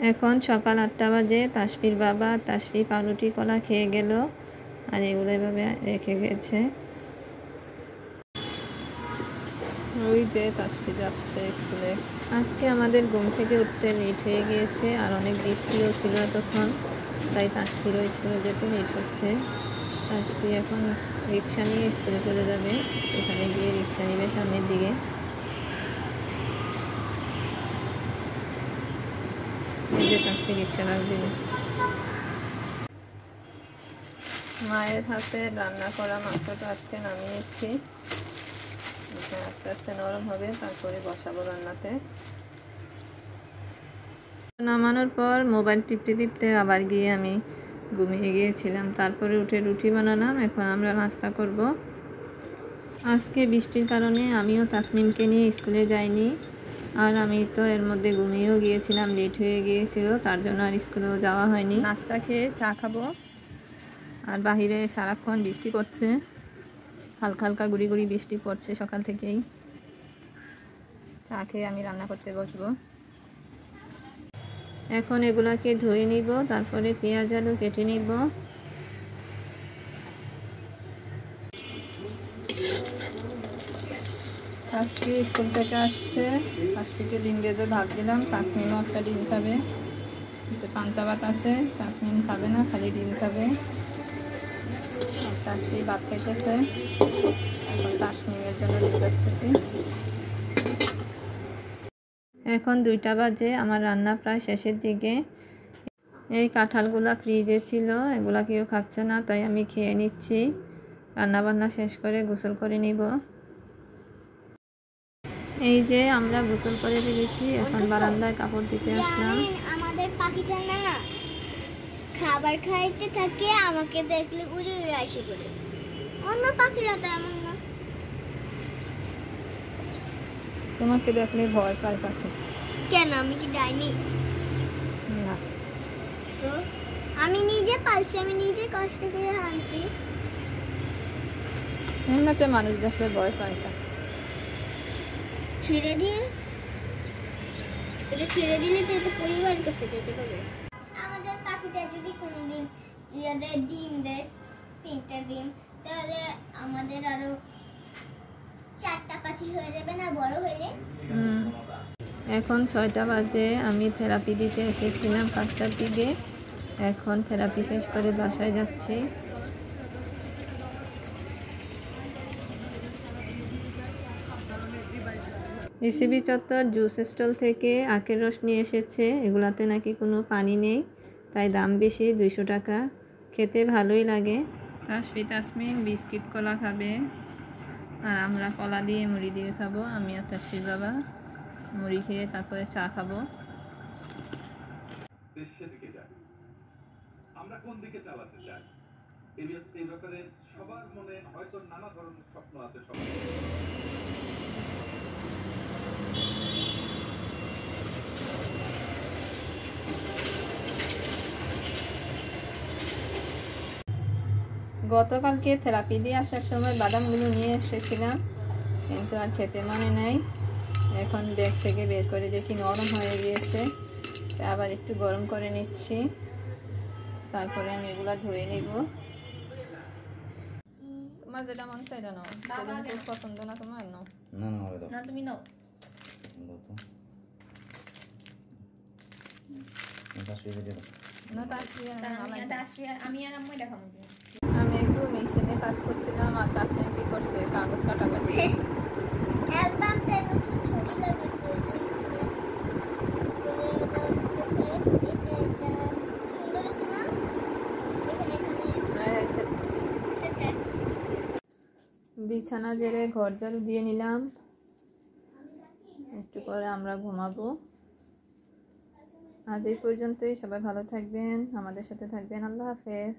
এখন সকাল 8টা বাজে। তাসফির বাবা তাসফি পাউরুটি কলা খেয়ে গেল, আর এগুলো এভাবে রেখে গেছে। ওই যে তাসফি যাচ্ছে স্কুলে। আজকে আমাদের ঘুম থেকে উঠতে লেট হয়ে গিয়েছে, আর অনেক বৃষ্টিও ছিল এতক্ষণ, তাই তাসফিরও স্কুলে যেতে লেট হচ্ছে। তাসফি এখন রিক্সা নিয়ে স্কুলে চলে যাবে। এখানে গিয়ে রিক্সা নিবে সামনের দিকে। এই যে তাসফি রিক্সা রাখ দিবে। মায়ের হাতে রান্না করা মাংসটা আজকে নামিয়েছি। আস্তে আস্তে নরম হবে, তারপরে বসাবো রান্নাতে। নামানোর পর মোবাইল টিপতে টিপতে আবার গিয়ে আমি ঘুমিয়ে গিয়েছিলাম। তারপরে উঠে রুটি বানালাম। এখন আমরা নাস্তা করব। আজকে বৃষ্টির কারণে আমিও তাসমিমকে নিয়ে স্কুলে যাইনি, আর আমি তো এর মধ্যে ঘুমিয়েও গিয়েছিলাম, লেট হয়ে গিয়েছিল, তার জন্য আর স্কুলেও যাওয়া হয়নি। নাস্তা খেয়ে চা খাবো। আর বাহিরে সারাক্ষণ বৃষ্টি পড়ছে, হালকা হালকা গুড়ি গুড়ি বৃষ্টি পড়ছে সকাল থেকেই। চা খেয়ে আমি রান্না করতে বসবো। এখন এগুলাকে ধুয়ে নিব, তারপরে পেঁয়াজ আলু কেটে নিব। তাসফি স্কুল থেকে আসছে। তাসফিকে ডিম ভেজে ভাত দিলাম। তাসমিমও একটা ডিম খাবে। পান্তা ভাত আছে, তাসমিম খাবে না, খালি ডিম খাবে। আর তাসফি ভাত খাইতেছে। এখন তাসমিমের জন্য ডিম ভাজতেছি। এখন 2টা বাজে। আমার রান্না প্রায় শেষের দিকে। এই কাঁঠালগুলা ফ্রিজে ছিল, এগুলা কেউ খাচ্ছে না, তাই আমি খেয়ে নিচ্ছি। রান্না বান্না শেষ করে গোসল করে নিব। এই যে আমরা গোসল করে ফেলেছি, এখন বারান্দায় কাপড় দিতে আসলাম। আমাদের পাখিটা না খাবার খাইতে থাকে, আমাকে দেখলে উড়ে উড়ে আসে করে। অন্য পাখিরা তো এমন না। তোমাকে দেখলে ভয় পায় পাখি। কেন, আমি কি ডাইনি? না, তো আমি নিজে পালছি, আমি নিজে কষ্ট করে আনছি। এমনিতে মানুষ দেখলে ভয় পায় না। ছেড়ে দিয়ে এটা ছেড়ে দিলে তো এটা পরিবার কাছে যেতে পারবে। আমাদের পাখিটা যদি কোনোদিন ইয়াদের ডিম দেয় 3টা ডিম, তাহলে আমাদের আরো 4টা পাখি হয়ে যাবে না বড় হলে? এখন 6টা বাজে। আমি থেরাপি দিতে এসেছিলাম 5টার দিকে। এখন থেরাপি শেষ করে বাসায় যাচ্ছি। ইসিবি চত্বর জুস স্টল থেকে আখের রস নিয়ে এসেছে। এগুলাতে নাকি কোনো পানি নেই, তাই দাম বেশি, 200 টাকা। খেতে ভালোই লাগে। তাসফি তাসমিম বিস্কিট কলা খাবে, আর আমরা কলা দিয়ে মুড়ি দিয়ে খাবো। আমি আর তাসফির বাবা মুড়ি খেয়ে তারপরে চা খাবো। আমরা কোন দিকে চালাতে চাই এই ব্যাপারে সবার মনে হয়তো নানা ধরনের স্বপ্ন আছে। সবার গতকালকে থেরাপি দিয়ে আসার সময় বাদামগুলো নিয়ে এসেছিলাম, কিন্তু আর খেতে মনে নেই। এখন ব্যাগ থেকে বের করে দেখি নরম হয়ে গিয়েছে, আবার একটু গরম করে নিচ্ছি, তারপরে আমি এগুলা ধুয়ে নিব। তোমার যেটা মন চাই এটা নাও, যেটা পছন্দ না তোমার নাও। না না হবে দাও না তুমি নাও। আমি একটু মেশিনে কাজ করছিলাম, আর তাসমিম কি করছে, কাগজ কাটাকাটি। অ্যালবামটা নতুন ছবি লাগাইছে যে এটা সুন্দর আছে না? বিছানা ঝেড়ে ঘর ঝাড়ু দিয়ে নিলাম। একটু পরে আমরা ঘুমাবো। আজ এই পর্যন্তই। সবাই ভালো থাকবেন, আমাদের সাথে থাকবেন। আল্লাহ হাফেজ।